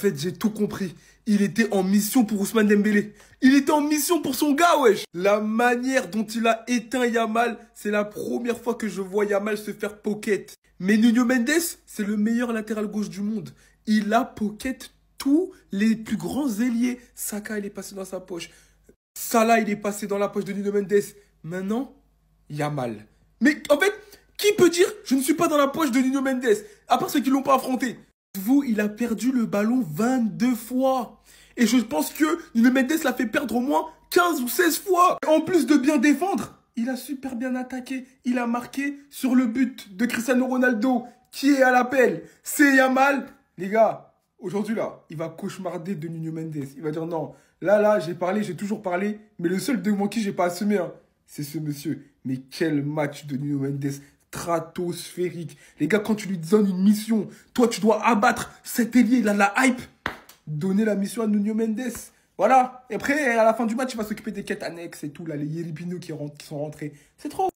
En fait, j'ai tout compris. Il était en mission pour Ousmane Dembélé. Il était en mission pour son gars, wesh. La manière dont il a éteint Yamal, c'est la première fois que je vois Yamal se faire pocket. Mais Nuno Mendes, c'est le meilleur latéral gauche du monde. Il a pocket tous les plus grands ailiers. Saka, il est passé dans sa poche. Salah, il est passé dans la poche de Nuno Mendes. Maintenant, Yamal. Mais en fait, qui peut dire je ne suis pas dans la poche de Nuno Mendes, à part ceux qui ne l'ont pas affronté? Vous, il a perdu le ballon 22 fois. Et je pense que Nuno Mendes l'a fait perdre au moins 15 ou 16 fois. En plus de bien défendre, il a super bien attaqué. Il a marqué sur le but de Cristiano Ronaldo, qui est à l'appel. C'est Yamal. Les gars, aujourd'hui là, il va cauchemarder de Nuno Mendes. Il va dire non, là, j'ai parlé, j'ai toujours parlé. Mais le seul devant qui j'ai pas assumé, hein, c'est ce monsieur. Mais quel match de Nuno Mendes. Stratosphérique. Les gars, quand tu lui donnes une mission, toi, tu dois abattre cet ailier, il a de la hype. Donner la mission à Nuno Mendes. Voilà. Et après, à la fin du match, il va s'occuper des quêtes annexes et tout, là, les Yelibino qui sont rentrés. C'est trop.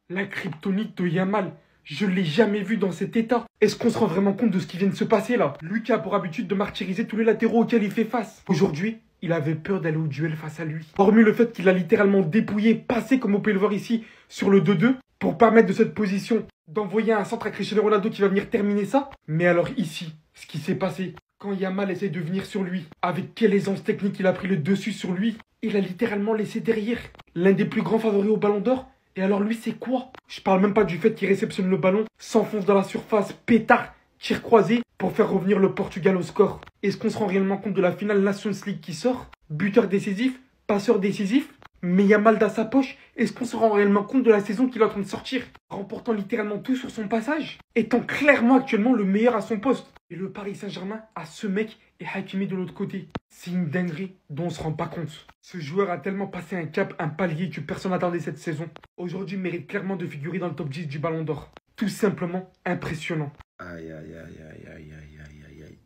La kryptonite de Yamal, je l'ai jamais vu dans cet état. Est-ce qu'on se rend vraiment compte de ce qui vient de se passer là? Lui qui a pour habitude de martyriser tous les latéraux auxquels il fait face. Aujourd'hui, il avait peur d'aller au duel face à lui. Hormis le fait qu'il a littéralement dépouillé, passé comme on peut le voir ici, sur le 2-2, pour permettre de cette position d'envoyer un centre à Cristiano Ronaldo qui va venir terminer ça. Mais alors ici, ce qui s'est passé, quand Yamal essaie de venir sur lui, avec quelle aisance technique il a pris le dessus sur lui, il a littéralement laissé derrière l'un des plus grands favoris au Ballon d'Or. Et alors lui, c'est quoi? Je parle même pas du fait qu'il réceptionne le ballon, s'enfonce dans la surface, pétard, tir croisé, pour faire revenir le Portugal au score. Est-ce qu'on se rend réellement compte de la finale Nations League qui sort? Buteur décisif, passeur décisif, mais Yamal dans sa poche. Est-ce qu'on se rend réellement compte de la saison qu'il est en train de sortir? Remportant littéralement tout sur son passage, étant clairement actuellement le meilleur à son poste. Et le Paris Saint-Germain a ce mec et Hakimi de l'autre côté. C'est une dinguerie dont on se rend pas compte. Ce joueur a tellement passé un cap, un palier que personne n'attendait cette saison. Aujourd'hui, il mérite clairement de figurer dans le top 10 du Ballon d'Or. Tout simplement impressionnant. Aïe, aïe, aïe, aïe, aïe, aïe, aïe, aïe, aïe.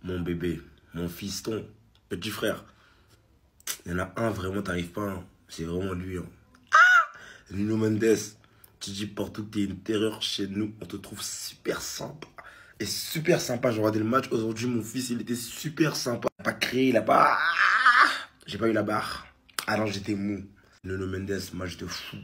Mon bébé, mon fiston, petit frère. Il y en a un, vraiment, t'arrives pas. Hein. C'est vraiment lui. Hein. Ah, Nuno Mendes, tu dis partout que t'es une terreur chez nous. On te trouve super sympa. Et super sympa. J'ai regardé le match aujourd'hui. Mon fils, il était super sympa. Il n'a pas crié, il a pas... Ah, j'ai pas eu la barre. Alors j'étais mou. Nuno Mendes, match de fou.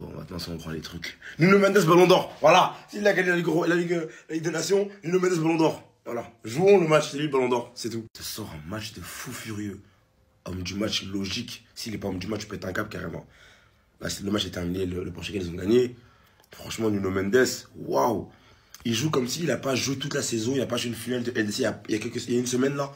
Bon, maintenant, ça, on prend les trucs. Nuno Mendes, Ballon d'Or. Voilà. S'il a gagné la Ligue des Nations, Nuno Mendes, Ballon d'Or. Voilà. Jouons le match, c'est lui, Ballon d'Or. C'est tout. Ça sort un match de fou furieux. Homme du match logique. S'il n'est pas homme du match, tu pètes un cap carrément. Là, le match est terminé, le Portugal, ils ont gagné. Franchement, Nuno Mendes, waouh. Il joue comme s'il n'a pas joué toute la saison. Il n'a pas joué une finale de LDC il y a une semaine là.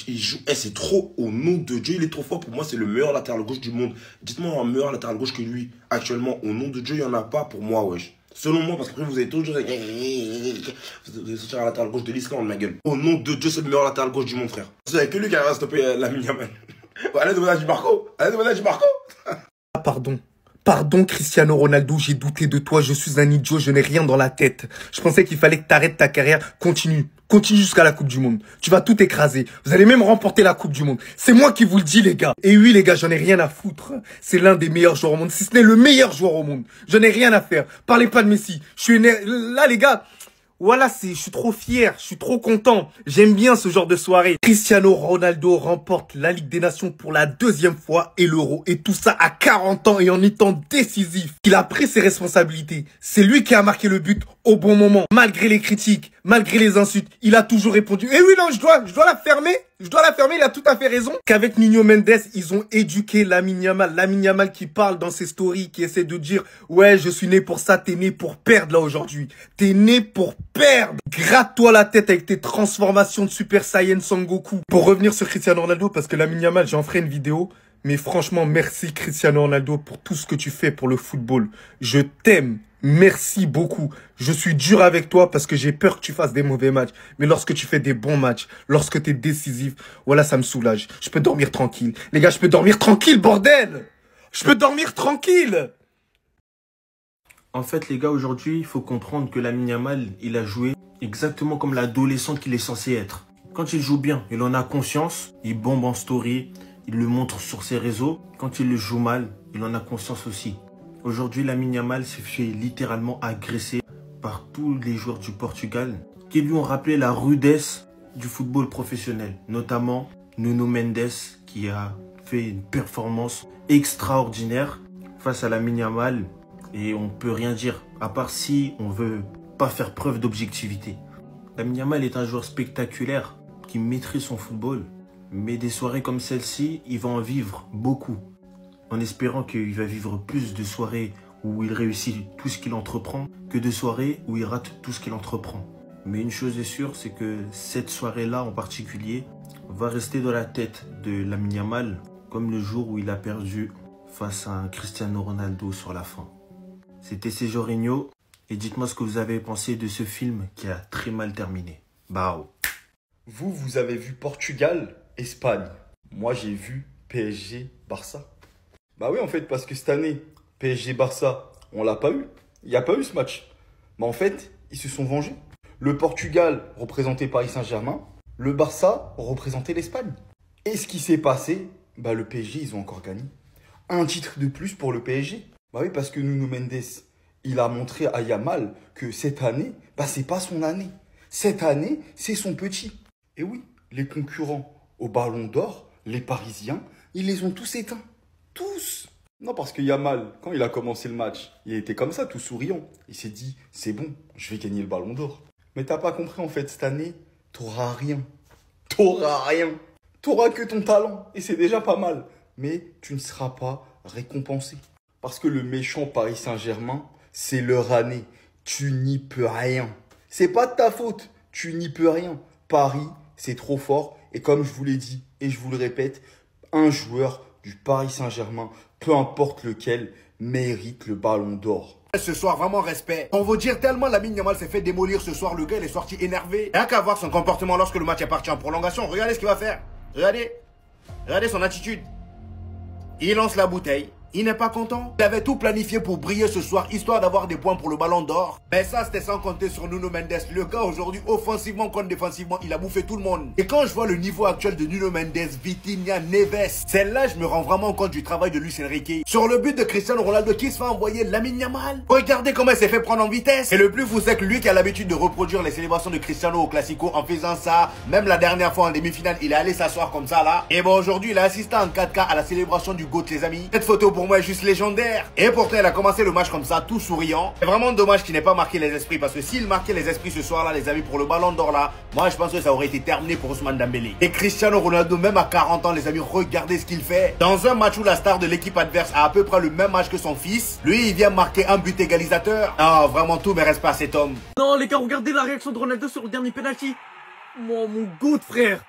Il joue, c'est trop, au nom de Dieu, il est trop fort. Pour moi, c'est le meilleur latéral gauche du monde. Dites-moi un meilleur latéral gauche que lui. Actuellement, au nom de Dieu, il n'y en a pas pour moi, wesh. Selon moi, parce qu'après, vous avez toujours... Vous allez sortir un latéral gauche de l'Islande, ma gueule. Au nom de Dieu, c'est le meilleur latéral gauche du monde, frère. Il n'y a que lui qui arrive à stopper Lamine Yamal. Allez demander à Di Marco. Allez demander à Di Marco. Ah, pardon. Pardon, Cristiano Ronaldo, j'ai douté de toi, je suis un idiot, je n'ai rien dans la tête. Je pensais qu'il fallait que tu arrêtes ta carrière. Continue jusqu'à la Coupe du Monde. Tu vas tout écraser. Vous allez même remporter la Coupe du Monde. C'est moi qui vous le dis, les gars. Et oui, les gars, j'en ai rien à foutre. C'est l'un des meilleurs joueurs au monde, si ce n'est le meilleur joueur au monde. J'en ai rien à faire. Parlez pas de Messi. Là, les gars... Voilà, je suis trop fier, je suis trop content. J'aime bien ce genre de soirée. Cristiano Ronaldo remporte la Ligue des Nations pour la 2e fois et l'Euro. Et tout ça à 40 ans et en étant décisif. Il a pris ses responsabilités. C'est lui qui a marqué le but au bon moment. Malgré les critiques, malgré les insultes, il a toujours répondu. Eh oui, non, je dois la fermer. Je dois la fermer, il a tout à fait raison. Qu'avec Nuno Mendes, ils ont éduqué Lamine Yamal. Lamine Yamal qui parle dans ses stories, qui essaie de dire « Ouais, je suis né pour ça, t'es né pour perdre là aujourd'hui. T'es né pour perdre. Gratte-toi la tête avec tes transformations de Super Saiyan Sangoku. » Pour revenir sur Cristiano Ronaldo, parce que Lamine Yamal, j'en ferai une vidéo. Mais franchement, merci Cristiano Ronaldo pour tout ce que tu fais pour le football. Je t'aime. Merci beaucoup. Je suis dur avec toi parce que j'ai peur que tu fasses des mauvais matchs. Mais lorsque tu fais des bons matchs, lorsque tu es décisif, voilà, ça me soulage. Je peux dormir tranquille. Les gars, je peux dormir tranquille, bordel! Je peux dormir tranquille! En fait, les gars, aujourd'hui, il faut comprendre que Lamine Yamal, il a joué exactement comme l'adolescent qu'il est censé être. Quand il joue bien, il en a conscience, il bombe en story, il le montre sur ses réseaux. Quand il le joue mal, il en a conscience aussi. Aujourd'hui, Lamine Yamal s'est fait littéralement agresser par tous les joueurs du Portugal qui lui ont rappelé la rudesse du football professionnel, notamment Nuno Mendes qui a fait une performance extraordinaire face à Lamine Yamal et on peut rien dire à part si on veut pas faire preuve d'objectivité. Lamine Yamal est un joueur spectaculaire qui maîtrise son football, mais des soirées comme celle-ci, il va en vivre beaucoup, en espérant qu'il va vivre plus de soirées où il réussit tout ce qu'il entreprend que de soirées où il rate tout ce qu'il entreprend. Mais une chose est sûre, c'est que cette soirée-là en particulier va rester dans la tête de Lamine Yamal comme le jour où il a perdu face à un Cristiano Ronaldo sur la fin. C'était Jorginho et dites-moi ce que vous avez pensé de ce film qui a très mal terminé. Bao. Vous avez vu Portugal, Espagne. Moi, j'ai vu PSG, Barça. Bah oui, en fait, parce que cette année, PSG, Barça, on l'a pas eu. Il n'y a pas eu ce match. Mais en fait, ils se sont vengés. Le Portugal représentait Paris Saint-Germain. Le Barça représentait l'Espagne. Et ce qui s'est passé, bah le PSG, ils ont encore gagné. Un titre de plus pour le PSG. Bah oui, parce que Nuno Mendes, il a montré à Yamal que cette année, bah c'est pas son année. Cette année, c'est son petit. Et oui, les concurrents au Ballon d'Or, les Parisiens, ils les ont tous éteints. Tous. Non, parce que Yamal, quand il a commencé le match, il était comme ça, tout souriant. Il s'est dit, c'est bon, je vais gagner le Ballon d'Or. Mais t'as pas compris, en fait, cette année, t'auras rien. T'auras rien. T'auras que ton talent. Et c'est déjà pas mal. Mais tu ne seras pas récompensé. Parce que le méchant Paris Saint-Germain, c'est leur année. Tu n'y peux rien. C'est pas de ta faute. Tu n'y peux rien. Paris, c'est trop fort. Et comme je vous l'ai dit, et je vous le répète, un joueur du Paris Saint-Germain, peu importe lequel, mérite le Ballon d'Or. Ce soir, vraiment respect. On veut dire tellement Lamine Yamal s'est fait démolir ce soir, le gars il est sorti énervé. Rien qu'à voir son comportement lorsque le match est parti en prolongation. Regardez ce qu'il va faire. Regardez. Regardez son attitude. Il lance la bouteille. Il n'est pas content. Il avait tout planifié pour briller ce soir, histoire d'avoir des points pour le Ballon d'Or. Mais ça, c'était sans compter sur Nuno Mendes. Le gars, aujourd'hui, offensivement comme défensivement, il a bouffé tout le monde. Et quand je vois le niveau actuel de Nuno Mendes, Vitinha, Neves, celle-là, je me rends vraiment compte du travail de Luis Enrique. Sur le but de Cristiano Ronaldo qui se fait envoyer Lamine Yamal. Regardez comment il s'est fait prendre en vitesse. Et le plus fou, c'est que lui qui a l'habitude de reproduire les célébrations de Cristiano au Classico en faisant ça, même la dernière fois en demi-finale, il est allé s'asseoir comme ça là. Et bon, aujourd'hui, il a assisté en 4K à la célébration du GOAT, les amis. Cette photo pour moi est juste légendaire. Et pourtant, il a commencé le match comme ça, tout souriant. C'est vraiment dommage qu'il n'ait pas marqué les esprits, parce que s'il marquait les esprits ce soir-là, les amis, pour le Ballon d'Or là, moi je pense que ça aurait été terminé pour Ousmane Dembélé. Et Cristiano Ronaldo, même à 40 ans, les amis, regardez ce qu'il fait. Dans un match où la star de l'équipe adverse a à peu près le même âge que son fils, lui, il vient marquer un but égalisateur. Ah, vraiment, tout mes respects à cet homme. Non, les gars, regardez la réaction de Ronaldo sur le dernier penalty. Moi, mon goût, frère.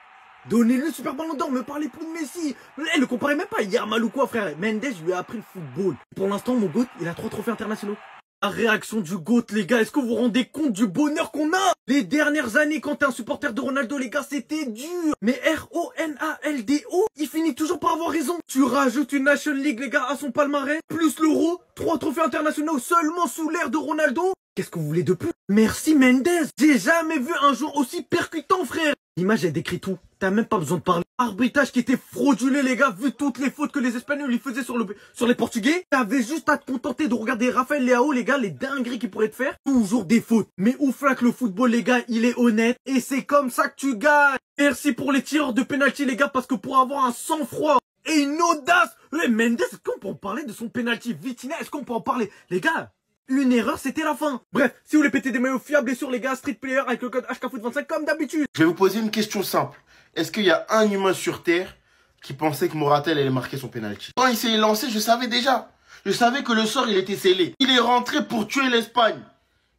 Donnez-le le super Ballon d'Or, me parlez plus de Messi. Le comparez même pas à Yamal ou quoi, frère. Mendes lui a appris le football. Pour l'instant, mon GOAT, il a 3 trophées internationaux. La réaction du GOAT, les gars, est-ce que vous vous rendez compte du bonheur qu'on a? Les dernières années, quand t'es un supporter de Ronaldo, les gars, c'était dur. Mais Ronaldo, il finit toujours par avoir raison. Tu rajoutes une National League, les gars, à son palmarès, plus l'Euro, 3 trophées internationaux seulement sous l'ère de Ronaldo. Qu'est-ce que vous voulez de plus? Merci Mendes. J'ai jamais vu un joueur aussi percutant, frère. L'image, elle décrit tout. T'as même pas besoin de parler. Arbitrage qui était frauduleux, les gars, vu toutes les fautes que les Espagnols lui faisaient sur les Portugais. T'avais juste à te contenter de regarder Rafael Leao, les gars, les dingueries qu'il pourrait te faire. Toujours des fautes. Mais ouf là que le football, les gars, il est honnête. Et c'est comme ça que tu gagnes. Merci pour les tireurs de penalty, les gars, parce que pour avoir un sang-froid et une audace. Mendes, est-ce qu'on peut en parler de son penalty? Vitinha, est-ce qu'on peut en parler? Les gars, une erreur, c'était la fin. Bref, si vous voulez péter des maillots fiables et sur les gars, Street Player avec le code HKFoot25 comme d'habitude. Je vais vous poser une question simple. Est-ce qu'il y a un humain sur Terre qui pensait que Moratel allait marquer son penalty? Quand il s'est lancé, je savais déjà. Je savais que le sort, il était scellé. Il est rentré pour tuer l'Espagne.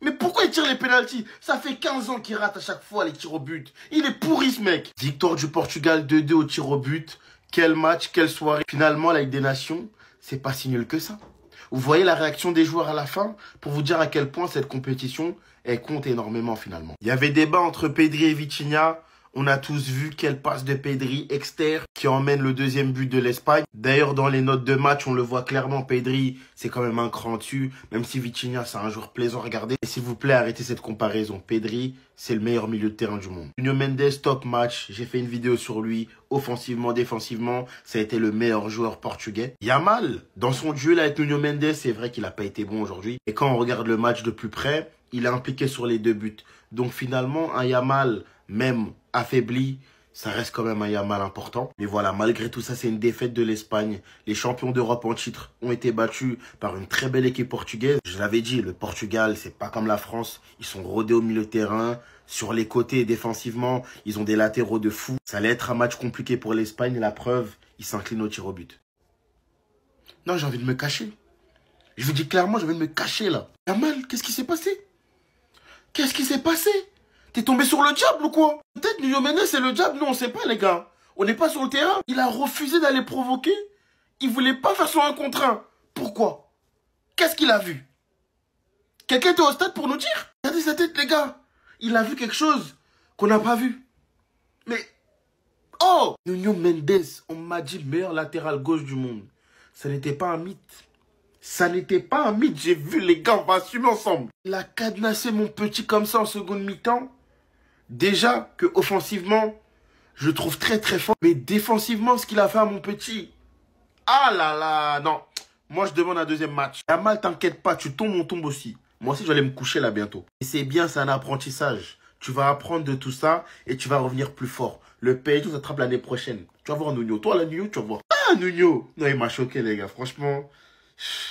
Mais pourquoi il tire les pénaltys? Ça fait 15 ans qu'il rate à chaque fois les tirs au but. Il est pourri ce mec. Victoire du Portugal 2-2 au tir au but. Quel match, quelle soirée. Finalement, la Ligue des Nations, c'est pas si nul que ça. Vous voyez la réaction des joueurs à la fin pour vous dire à quel point cette compétition, elle compte énormément finalement. Il y avait débat entre Pedri et Vitinha. On a tous vu quelle passe de Pedri externe qui emmène le deuxième but de l'Espagne. D'ailleurs, dans les notes de match, on le voit clairement, Pedri, c'est quand même un cran dessus. Même si Vitinha, c'est un joueur plaisant à regarder. Et s'il vous plaît, arrêtez cette comparaison. Pedri, c'est le meilleur milieu de terrain du monde. Nuno Mendes, top match. J'ai fait une vidéo sur lui. Offensivement, défensivement, ça a été le meilleur joueur portugais. Yamal, dans son duel avec Nuno Mendes, c'est vrai qu'il n'a pas été bon aujourd'hui. Et quand on regarde le match de plus près, il est impliqué sur les 2 buts. Donc finalement, un Yamal, même affaibli, ça reste quand même un Yamal important. Mais voilà, malgré tout ça, c'est une défaite de l'Espagne. Les champions d'Europe en titre ont été battus par une très belle équipe portugaise. Je l'avais dit, le Portugal, c'est pas comme la France. Ils sont rodés au milieu de terrain. Sur les côtés, défensivement, ils ont des latéraux de fou. Ça allait être un match compliqué pour l'Espagne. La preuve, ils s'inclinent au tir au but. Non, j'ai envie de me cacher. Je vous dis clairement, j'ai envie de me cacher là. Yamal, qu'est-ce qui s'est passé? Qu'est-ce qui s'est passé? T'es tombé sur le diable ou quoi? Peut-être Nuno Mendes c'est le diable, nous on sait pas les gars. On n'est pas sur le terrain. Il a refusé d'aller provoquer. Il voulait pas faire son 1 contre 1. Pourquoi? Qu'est-ce qu'il a vu? Quelqu'un était au stade pour nous dire? Regardez sa tête les gars. Il a vu quelque chose qu'on n'a pas vu. Mais... Oh! Nuno Mendes, on m'a dit meilleur latéral gauche du monde. Ça n'était pas un mythe. Ça n'était pas un mythe. J'ai vu les gars, on va assumer ensemble. Il a cadenassé mon petit comme ça en seconde mi-temps. Déjà que offensivement, je le trouve très très fort. Mais défensivement, ce qu'il a fait à mon petit. Ah là là, non. Moi, je demande un deuxième match. Yamal, t'inquiète pas, tu tombes, on tombe aussi. Moi aussi, je vais aller me coucher là bientôt. Et c'est bien, c'est un apprentissage. Tu vas apprendre de tout ça et tu vas revenir plus fort. Le PSG nous attrape l'année prochaine. Tu vas voir Nuno. Toi, la Nuno, tu vas voir. Ah, Nuno. Non, il m'a choqué, les gars. Franchement.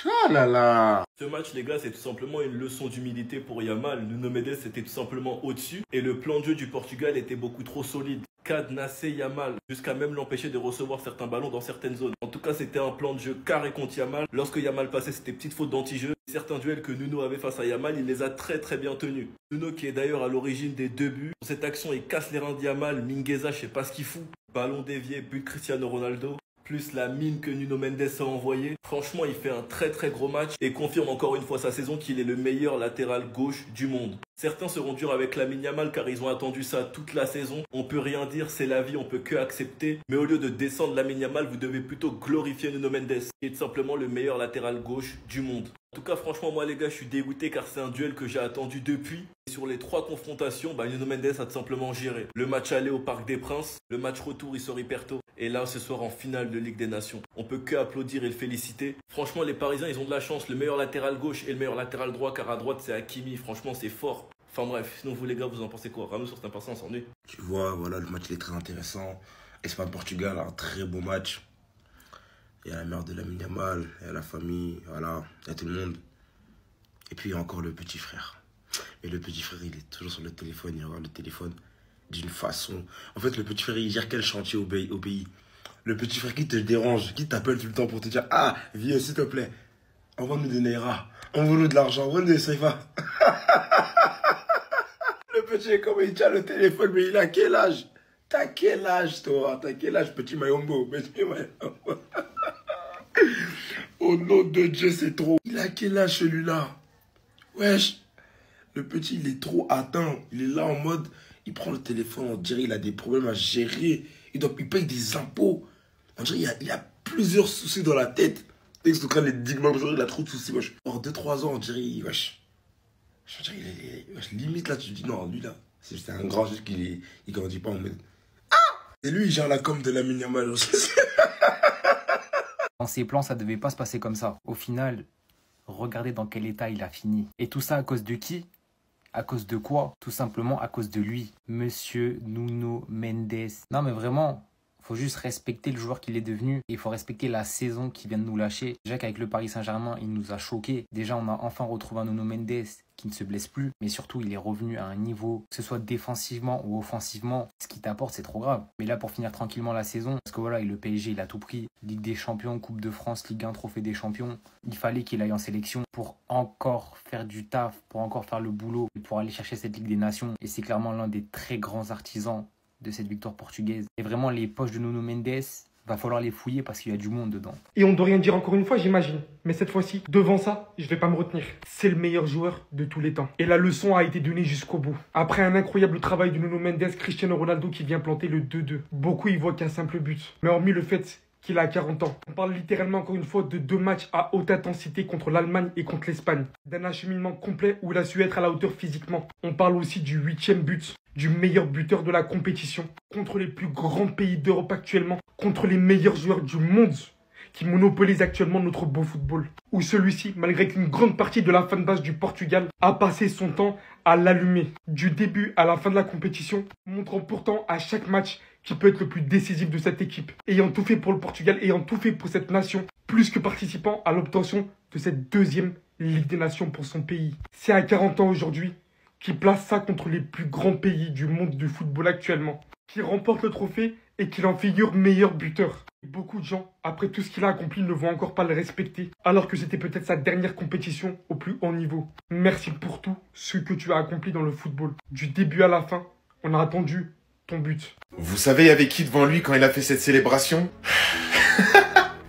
Ah là là. Ce match, les gars, c'est tout simplement une leçon d'humilité pour Yamal. Nuno Mendes était tout simplement au-dessus. Et le plan de jeu du Portugal était beaucoup trop solide. Cadenasser Yamal, jusqu'à même l'empêcher de recevoir certains ballons dans certaines zones. En tout cas, c'était un plan de jeu carré contre Yamal. Lorsque Yamal passait, c'était petite faute d'anti-jeu. Certains duels que Nuno avait face à Yamal, il les a très très bien tenus. Nuno qui est d'ailleurs à l'origine des 2 buts. Dans cette action, il casse les reins de Yamal. Mingueza, je sais pas ce qu'il fout. Ballon dévié, but de Cristiano Ronaldo. Plus la mine que Nuno Mendes a envoyée. Franchement, il fait un très très gros match et confirme encore une fois sa saison qu'il est le meilleur latéral gauche du monde. Certains seront durs avec Lamine Yamal car ils ont attendu ça toute la saison. On peut rien dire, c'est la vie, on peut que accepter. Mais au lieu de descendre Lamine Yamal, vous devez plutôt glorifier Nuno Mendes, qui est tout simplement le meilleur latéral gauche du monde. En tout cas, franchement, moi les gars, je suis dégoûté car c'est un duel que j'ai attendu depuis. Et sur les 3 confrontations, Nuno Mendes a tout simplement géré. Le match aller au Parc des Princes, le match retour, il sort hyper tôt. Et là, ce soir en finale de Ligue des Nations. On peut que applaudir et le féliciter. Franchement, les Parisiens, ils ont de la chance. Le meilleur latéral gauche et le meilleur latéral droit, car à droite, c'est Hakimi. Franchement, c'est fort. Enfin bref, sinon vous les gars, vous en pensez quoi? Ramenez sur cet impassant, on s'ennuie. Tu vois, voilà, le match il est très intéressant. Espagne-Portugal, un très beau match. Il y a la mère de Lamine Yamal, il y a la famille, voilà, il y a tout le monde. Et puis il y a encore le petit frère. Et le petit frère, il est toujours sur le téléphone, il regarde le téléphone d'une façon. En fait, le petit frère, il gère quel chantier au pays? Le petit frère qui te dérange, qui t'appelle tout le temps pour te dire: ah, viens, s'il te plaît, envoie-nous des Naira, envoie-nous de l'argent, envoie-nous des Saifa. Le petit, comme il tient le téléphone, mais il a quel âge? T'as quel âge, toi? T'as quel âge, petit Mayombo? Petit Mayombo. Au nom de Dieu, c'est trop. Il a quel âge, celui-là? Wesh. Le petit, il est trop atteint. Il est là en mode, il prend le téléphone, on dirait qu'il a des problèmes à gérer. Il paye des impôts. On dirait qu'il y a plusieurs soucis dans la tête. Dès que ce les dimanches, il a trop de soucis, wesh. En 2-3 ans, on dirait, wesh. Je dirais, wesh, limite là, tu te dis, non, lui là, c'est un grand juste qu'il grandit pas en mode. Ah! Et lui, il gère la com de Lamine Yamal aussi. Dans ses plans, ça devait pas se passer comme ça. Au final, regardez dans quel état il a fini. Et tout ça à cause de qui? À cause de quoi? Tout simplement à cause de lui. Monsieur Nuno Mendes. Non mais vraiment, faut juste respecter le joueur qu'il est devenu. Et il faut respecter la saison qu'il vient de nous lâcher. Déjà qu'avec le Paris Saint-Germain, il nous a choqués. Déjà, on a enfin retrouvé un Nuno Mendes qui ne se blesse plus. Mais surtout, il est revenu à un niveau, que ce soit défensivement ou offensivement. Ce qu'il t'apporte, c'est trop grave. Mais là, pour finir tranquillement la saison, parce que voilà, le PSG, il a tout pris. Ligue des Champions, Coupe de France, Ligue 1, Trophée des Champions. Il fallait qu'il aille en sélection pour encore faire du taf, pour encore faire le boulot, et pour aller chercher cette Ligue des Nations. Et c'est clairement l'un des très grands artisans de cette victoire portugaise. Et vraiment, les poches de Nuno Mendes, va falloir les fouiller parce qu'il y a du monde dedans. Et on ne doit rien dire encore une fois, j'imagine. Mais cette fois-ci, devant ça, je vais pas me retenir. C'est le meilleur joueur de tous les temps. Et la leçon a été donnée jusqu'au bout. Après un incroyable travail de Nuno Mendes, Cristiano Ronaldo qui vient planter le 2-2. Beaucoup y voient qu'un simple but. Mais hormis le fait qu'il a 40 ans. On parle littéralement encore une fois de 2 matchs à haute intensité contre l'Allemagne et contre l'Espagne. D'un acheminement complet où il a su être à la hauteur physiquement. On parle aussi du 8e but, du meilleur buteur de la compétition, contre les plus grands pays d'Europe actuellement, contre les meilleurs joueurs du monde qui monopolisent actuellement notre beau football. Où celui-ci, malgré qu'une grande partie de la fanbase du Portugal a passé son temps à l'allumer. Du début à la fin de la compétition, montrant pourtant à chaque match qui peut être le plus décisif de cette équipe. Ayant tout fait pour le Portugal, ayant tout fait pour cette nation, plus que participant à l'obtention de cette deuxième Ligue des Nations pour son pays. C'est à 40 ans aujourd'hui qui place ça contre les plus grands pays du monde du football actuellement, qui remporte le trophée et qui en figure meilleur buteur. Beaucoup de gens, après tout ce qu'il a accompli, ne vont encore pas le respecter, alors que c'était peut-être sa dernière compétition au plus haut niveau. Merci pour tout ce que tu as accompli dans le football. Du début à la fin, on a attendu ton but. Vous savez, il y avait qui devant lui quand il a fait cette célébration?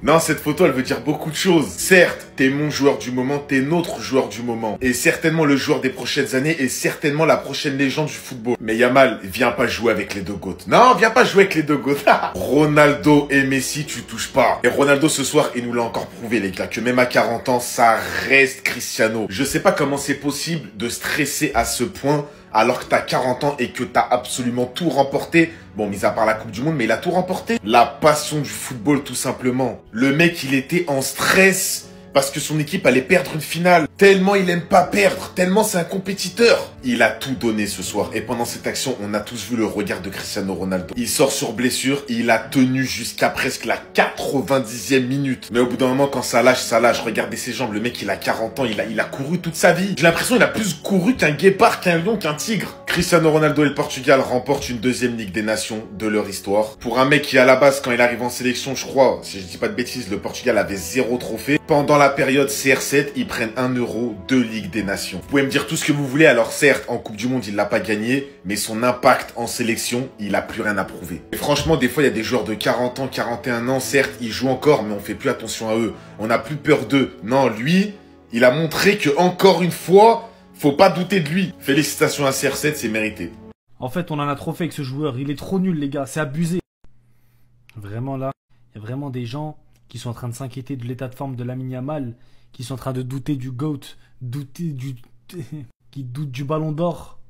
Non, cette photo, elle veut dire beaucoup de choses. Certes, t'es mon joueur du moment, t'es notre joueur du moment. Et certainement le joueur des prochaines années et certainement la prochaine légende du football. Mais Yamal, viens pas jouer avec les deux GOAT. Non, viens pas jouer avec les deux GOAT. Ronaldo et Messi, tu touches pas. Et Ronaldo ce soir, il nous l'a encore prouvé, les gars, que même à 40 ans, ça reste Cristiano. Je sais pas comment c'est possible de stresser à ce point alors que t'as 40 ans et que t'as absolument tout remporté. Bon, mis à part la Coupe du Monde, mais il a tout remporté. La passion du football, tout simplement. Le mec, il était en stress parce que son équipe allait perdre une finale. Tellement il aime pas perdre, tellement c'est un compétiteur. Il a tout donné ce soir. Et pendant cette action, on a tous vu le regard de Cristiano Ronaldo. Il sort sur blessure, il a tenu jusqu'à presque la 90e minute. Mais au bout d'un moment, quand ça lâche, ça lâche. Regardez ses jambes, le mec il a 40 ans, il a couru toute sa vie. J'ai l'impression qu'il a plus couru qu'un guépard, qu'un lion, qu'un tigre. Cristiano Ronaldo et le Portugal remportent une deuxième Ligue des Nations de leur histoire. Pour un mec qui à la base, quand il arrive en sélection, je crois, si je dis pas de bêtises, le Portugal avait 0 trophée. Pendant la période CR7, ils prennent 1 euro, 2 Ligues des Nations. Vous pouvez me dire tout ce que vous voulez, alors certes, en Coupe du Monde, il l'a pas gagné, mais son impact en sélection, il a plus rien à prouver. Et franchement, des fois, il y a des joueurs de 40 ans, 41 ans, certes, ils jouent encore, mais on fait plus attention à eux. On n'a plus peur d'eux. Non, lui, il a montré que, encore une fois, faut pas douter de lui. Félicitations à CR7, c'est mérité. En fait, on en a trop fait avec ce joueur. Il est trop nul, les gars. C'est abusé. Vraiment, là, il y a vraiment des gens qui sont en train de s'inquiéter de l'état de forme de Lamine Yamal, qui sont en train de douter du GOAT, qui doutent du Ballon d'Or.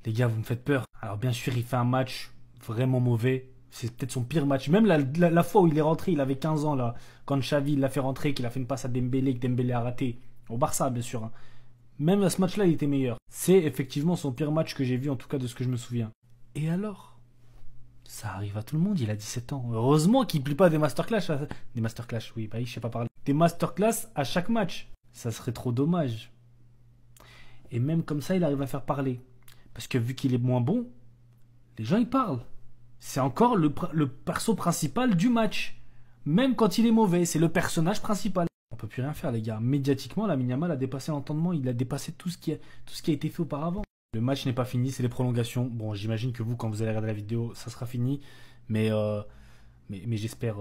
Les gars, vous me faites peur. Alors bien sûr, il fait un match vraiment mauvais. C'est peut-être son pire match. Même la fois où il est rentré, il avait 15 ans, là. Quand Xavi l'a fait rentrer, qu'il a fait une passe à Dembélé, que Dembélé a raté. Au Barça, bien sûr. Hein. Même à ce match-là, il était meilleur. C'est effectivement son pire match que j'ai vu, en tout cas de ce que je me souviens. Et alors ? Ça arrive à tout le monde, il a 17 ans. Heureusement qu'il ne plie pas des masterclass. Des masterclass, oui, bah, je sais pas parler. Des masterclass à chaque match. Ça serait trop dommage. Et même comme ça, il arrive à faire parler. Parce que vu qu'il est moins bon, les gens, ils parlent. C'est encore le perso principal du match. Même quand il est mauvais, c'est le personnage principal. On peut plus rien faire, les gars. Médiatiquement, Lamine Yamal a dépassé l'entendement. Il a dépassé tout ce qui a été fait auparavant. Le match n'est pas fini, c'est les prolongations. Bon, j'imagine que vous, quand vous allez regarder la vidéo, ça sera fini. Mais j'espère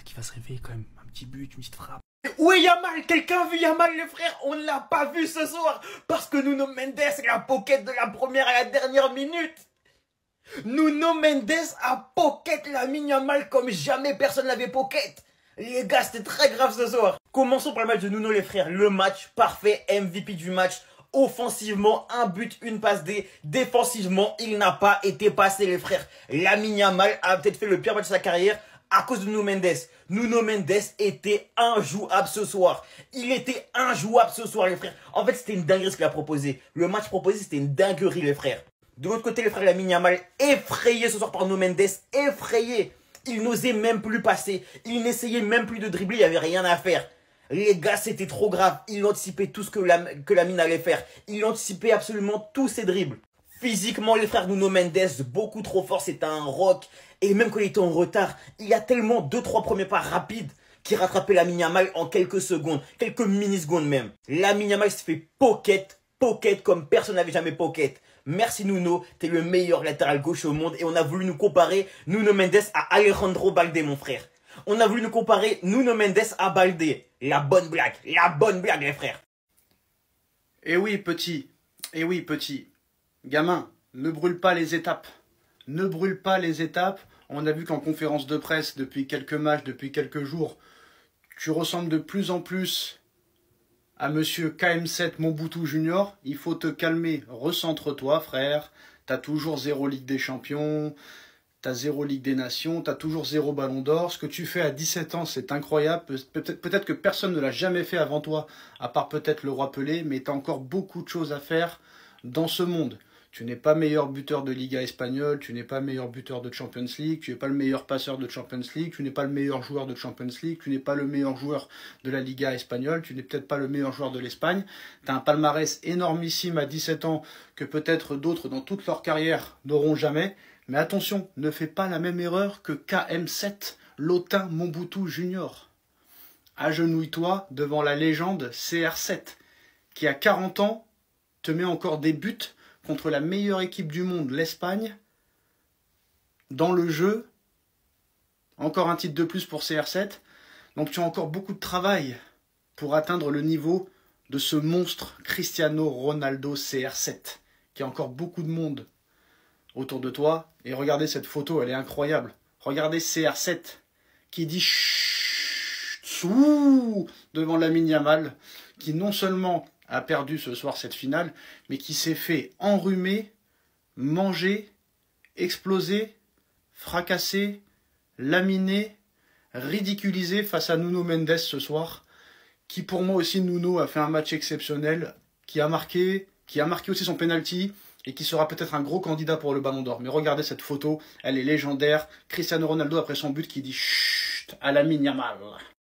qu'il va se réveiller quand même. Un petit but, une petite frappe. Où est Yamal? Quelqu'un a vu Yamal, les frères? On ne l'a pas vu ce soir. Parce que Nuno Mendes a pocket de la première à la dernière minute. Nuno Mendes a pocket Lamine Yamal comme jamais personne n'avait pocket. Les gars, c'était très grave ce soir. Commençons par le match de Nuno, les frères. Le match parfait, MVP du match. Offensivement, un but, une passe D. Défensivement, il n'a pas été passé, les frères. Lamine Yamal a peut-être fait le pire match de sa carrière à cause de Nuno Mendes. Nuno Mendes était injouable ce soir. Il était injouable ce soir, les frères. En fait, c'était une dinguerie ce qu'il a proposé. Le match proposé, c'était une dinguerie, les frères. De l'autre côté, les frères, Lamine Yamal, effrayé ce soir par Nuno Mendes. Effrayé. Il n'osait même plus passer. Il n'essayait même plus de dribbler. Il n'y avait rien à faire. Les gars, c'était trop grave. Il anticipait tout ce que Lamine allait faire. Il anticipait absolument tous ses dribbles. Physiquement, les frères Nuno Mendes, beaucoup trop fort. C'était un rock. Et même quand il était en retard, il y a tellement 2-3 premiers pas rapides qui rattrapaient Lamine Yamal en quelques secondes. Quelques millisecondes même. Lamine Yamal s'est fait pocket comme personne n'avait jamais pocket. Merci Nuno, t'es le meilleur latéral gauche au monde. Et on a voulu nous comparer Nuno Mendes à Alejandro Balde, mon frère. On a voulu nous comparer Nuno Mendes à Balde. La bonne blague, les frères. Eh oui, petit. Gamin, ne brûle pas les étapes. Ne brûle pas les étapes. On a vu qu'en conférence de presse, depuis quelques matchs, depuis quelques jours, tu ressembles de plus en plus à monsieur KM7 Mobutu Junior. Il faut te calmer. Recentre-toi, frère. T'as toujours 0 Ligue des Champions. t'as 0 Ligue des Nations, t'as toujours 0 Ballon d'Or. Ce que tu fais à 17 ans, c'est incroyable. Peut-être que personne ne l'a jamais fait avant toi, à part peut-être le roi Pelé, mais t'as encore beaucoup de choses à faire dans ce monde. Tu n'es pas meilleur buteur de Liga espagnole, tu n'es pas meilleur buteur de Champions League, tu n'es pas le meilleur passeur de Champions League, tu n'es pas le meilleur joueur de Champions League, tu n'es pas le meilleur joueur de la Liga espagnole, tu n'es peut-être pas le meilleur joueur de l'Espagne. Tu as un palmarès énormissime à 17 ans que peut-être d'autres dans toute leur carrière n'auront jamais. Mais attention, ne fais pas la même erreur que KM7, Lotin Mobutu Junior. Agenouille-toi devant la légende CR7, qui à 40 ans te met encore des buts contre la meilleure équipe du monde, l'Espagne, dans le jeu. Encore un titre de plus pour CR7. Donc tu as encore beaucoup de travail pour atteindre le niveau de ce monstre Cristiano Ronaldo CR7, qui a encore beaucoup de monde autour de toi. Et regardez cette photo, elle est incroyable. Regardez CR7 qui dit chut devant Lamine Yamal, qui non seulement a perdu ce soir cette finale, mais qui s'est fait enrhumer, manger, exploser, fracasser, laminer, ridiculiser face à Nuno Mendes ce soir, qui pour moi aussi, Nuno a fait un match exceptionnel, qui a marqué aussi son penalty, et qui sera peut-être un gros candidat pour le Ballon d'Or. Mais regardez cette photo, elle est légendaire. Cristiano Ronaldo après son but qui dit chut à Lamine Yamal.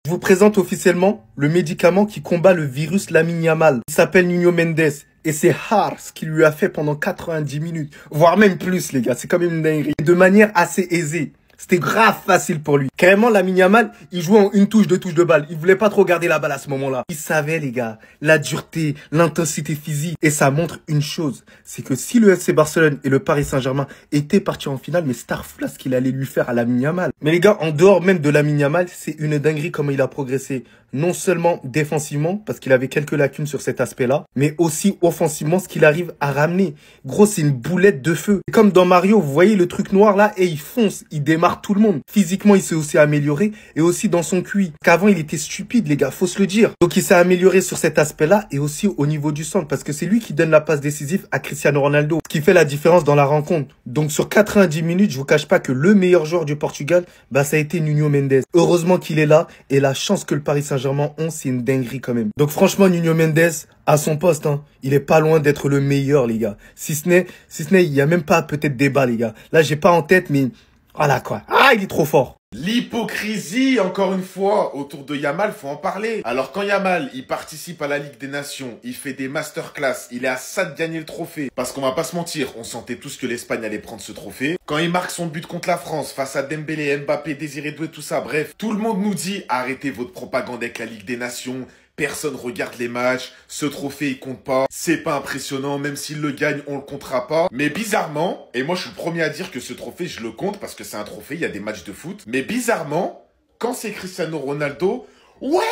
Je vous présente officiellement le médicament qui combat le virus Lamine Yamal. Il s'appelle Nuno Mendes. Et c'est hard ce qu'il lui a fait pendant 90 minutes. Voire même plus, les gars. C'est quand même une dinguerie. De manière assez aisée. C'était grave facile pour lui. Carrément, Lamine Yamal, il jouait en une touche, deux touches de balle. Il voulait pas trop garder la balle à ce moment-là. Il savait, les gars, la dureté, l'intensité physique. Et ça montre une chose. C'est que si le FC Barcelone et le Paris Saint-Germain étaient partis en finale, mais Starfla, ce qu'il allait lui faire à Lamine Yamal. Mais les gars, en dehors même de Lamine Yamal, c'est une dinguerie comment il a progressé. Non seulement défensivement, parce qu'il avait quelques lacunes sur cet aspect-là, mais aussi offensivement, ce qu'il arrive à ramener. Gros, c'est une boulette de feu. Comme dans Mario, vous voyez le truc noir là, et il fonce, il démarre tout le monde. Physiquement, il s'est aussi amélioré, et aussi dans son QI. Qu'avant, il était stupide, les gars, faut se le dire. Donc, il s'est amélioré sur cet aspect-là, et aussi au niveau du centre, parce que c'est lui qui donne la passe décisive à Cristiano Ronaldo, ce qui fait la différence dans la rencontre. Donc, sur 90 minutes, je vous cache pas que le meilleur joueur du Portugal, bah, ça a été Nuno Mendes. Heureusement qu'il est là, et la chance que le Paris Saint-Germain ont, c'est une dinguerie quand même. Donc franchement, Nuno Mendes, à son poste, hein, il est pas loin d'être le meilleur, les gars. Si ce n'est, il y a même pas peut-être débat, les gars. Là, j'ai pas en tête, mais voilà quoi. Ah, il est trop fort. L'hypocrisie, encore une fois, autour de Yamal, faut en parler. Alors quand Yamal, il participe à la Ligue des Nations, il fait des masterclass, il est à ça de gagner le trophée. Parce qu'on va pas se mentir, on sentait tous que l'Espagne allait prendre ce trophée. Quand il marque son but contre la France, face à Dembélé, Mbappé, Désiré Doué, tout ça, bref. Tout le monde nous dit, arrêtez votre propagande avec la Ligue des Nations. Personne regarde les matchs, ce trophée il compte pas, c'est pas impressionnant, même s'il le gagne, on le comptera pas. Mais bizarrement, et moi je suis le premier à dire que ce trophée je le compte parce que c'est un trophée, il y a des matchs de foot. Mais bizarrement, quand c'est Cristiano Ronaldo, ouais,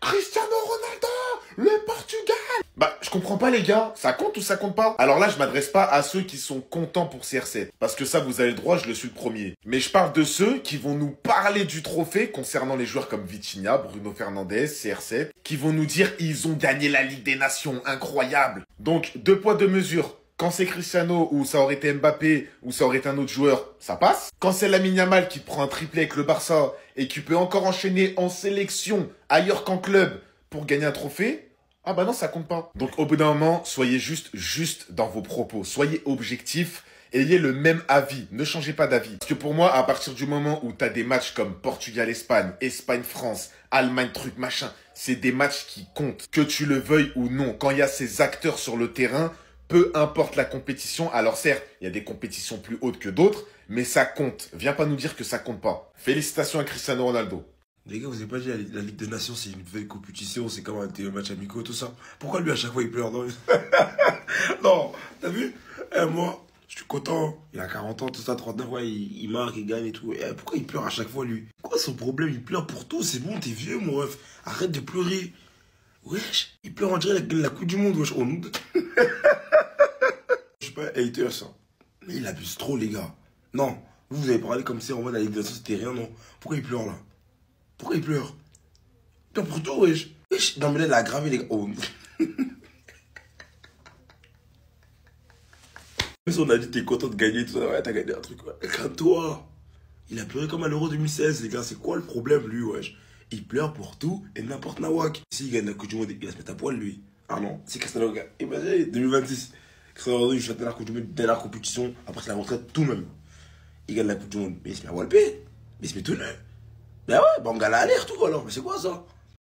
Cristiano Ronaldo, le Portugal. Bah, je comprends pas les gars, ça compte ou ça compte pas? Alors là, je m'adresse pas à ceux qui sont contents pour CR7, parce que ça, vous avez le droit, je le suis le premier. Mais je parle de ceux qui vont nous parler du trophée concernant les joueurs comme Vitinha, Bruno Fernandes, CR7, qui vont nous dire ils ont gagné la Ligue des Nations, incroyable. Donc, 2 poids 2 mesures. Quand c'est Cristiano ou ça aurait été Mbappé ou ça aurait été un autre joueur, ça passe. Quand c'est Lamine Yamal qui prend un triplé avec le Barça et qui peut encore enchaîner en sélection ailleurs qu'en club pour gagner un trophée, ah bah non, ça compte pas. Donc au bout d'un moment, soyez juste dans vos propos. Soyez objectifs, ayez le même avis. Ne changez pas d'avis. Parce que pour moi, à partir du moment où t'as des matchs comme Portugal-Espagne, Espagne-France, Allemagne, truc, machin, c'est des matchs qui comptent. Que tu le veuilles ou non. Quand il y a ces acteurs sur le terrain, peu importe la compétition. Alors certes, il y a des compétitions plus hautes que d'autres, mais ça compte. Viens pas nous dire que ça compte pas. Félicitations à Cristiano Ronaldo. Les gars, vous avez pas dit la Ligue des Nations, c'est une nouvelle compétition, c'est comme un match amicaux, tout ça. Pourquoi lui, à chaque fois, il pleure? Non, non, t'as vu? Moi, je suis content. Il a 40 ans, tout ça, 39, ouais, il marque, il gagne et tout. Pourquoi il pleure à chaque fois, lui? Quoi son problème? Il pleure pour tout, c'est bon, t'es vieux, mon ref. Arrête de pleurer. Wesh, il pleure en dirait la Coupe du Monde, wesh. Je suis pas hater, ça. Mais il abuse trop, les gars. Non, vous avez parlé comme si en mode la Ligue des Nations, c'était rien, non? Pourquoi il pleure, là? Pourquoi il pleure? Il pleure pour tout, wesh. Wesh, non, mais là, il a aggravé, les gars. Oh. Même si on a dit t'es content de gagner, tout ça, ouais, t'as gagné un truc, ouais. Calme-toi. Il a pleuré comme à l'Euro 2016, les gars. C'est quoi le problème, lui, wesh? Il pleure pour tout et n'importe nawak. S'il gagne la Coupe du Monde, il va se mettre à poil, lui. Ah non? Si Cristiano gagne, imagine, 2026. Cristiano Ronaldo, il chante la Coupe du Monde, dernière compétition, après c'est la retraite, tout même. Il gagne la Coupe du Monde, mais il se met à walper. Mais il se met tout nu. Ben ouais, on gagne à l'air, tout, alors. Mais c'est quoi ça?